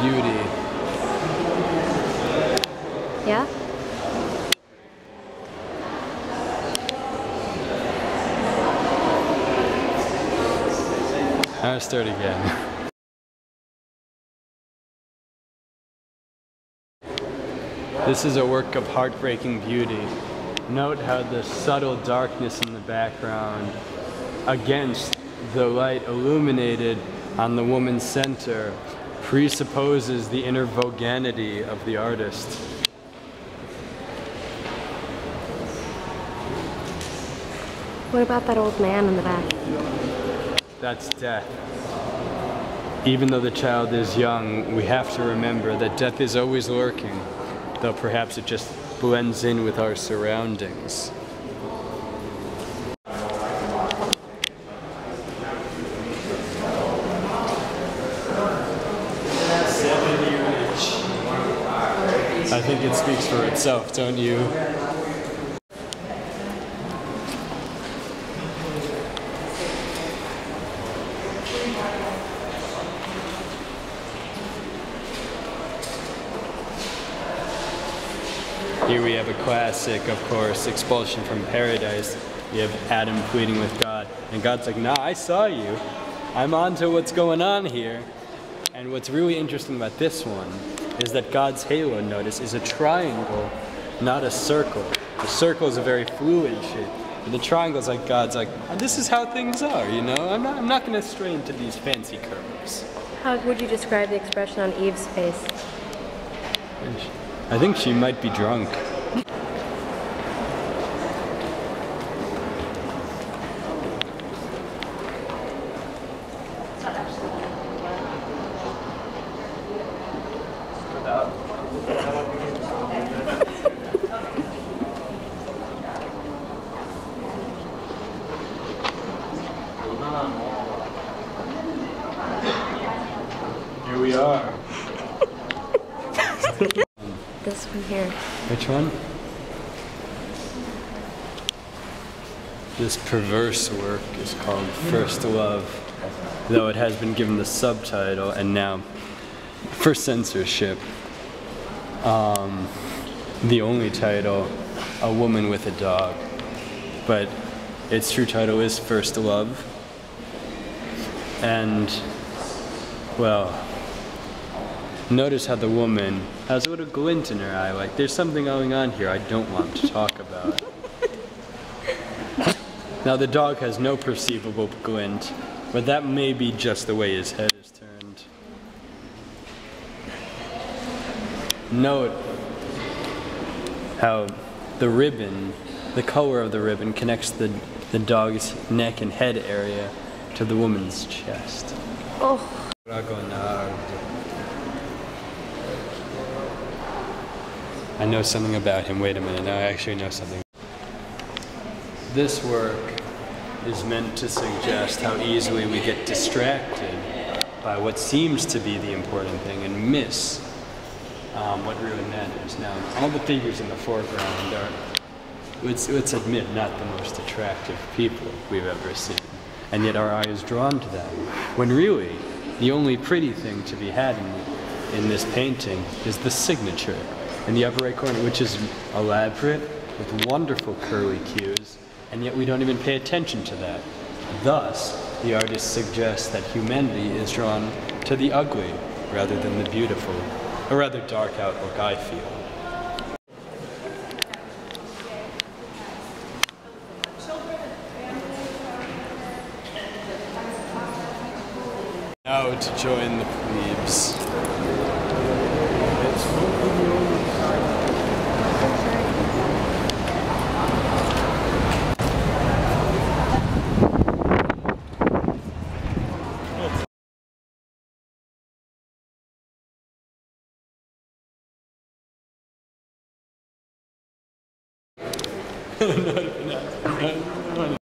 beauty. Yeah? I'll start again. This is a work of heartbreaking beauty. Note how the subtle darkness in the background against the light illuminated on the woman's center presupposes the inner vulganity of the artist. What about that old man in the back? That's death. Even though the child is young, we have to remember that death is always lurking, though perhaps it just blends in with our surroundings. I think it speaks for itself, don't you? Here we have a classic, of course, Expulsion from Paradise. You have Adam pleading with God, and God's like, nah, I saw you. I'm on to what's going on here. And what's really interesting about this one is that God's halo, notice, is a triangle, not a circle. The circle is a very fluid shape. And the triangle is like God's like, this is how things are, you know? I'm not going to stray into these fancy curves. How would you describe the expression on Eve's face? I think she might be drunk. Here we are. This one here. Which one? This perverse work is called First Love, though it has been given the subtitle and now, for censorship, the only title, A Woman with a Dog. But its true title is First Love. And, well, notice how the woman has a little glint in her eye, like there's something going on here I don't want to talk about. Now the dog has no perceivable glint, but that may be just the way his head is turned. Note how the ribbon, the color of the ribbon connects the dog's neck and head area to the woman's chest. Oh. I know something about him. Wait a minute, now I actually know something. This work is meant to suggest how easily we get distracted by what seems to be the important thing and miss what really matters. Now, all the figures in the foreground are, let's admit, not the most attractive people we've ever seen. And yet our eye is drawn to them. When really, the only pretty thing to be had in this painting is the signature in the upper right corner, which is elaborate with wonderful curly cues, and yet we don't even pay attention to that. Thus, the artist suggests that humanity is drawn to the ugly rather than the beautiful, a rather dark outlook, I feel. Now to join the plebes. No,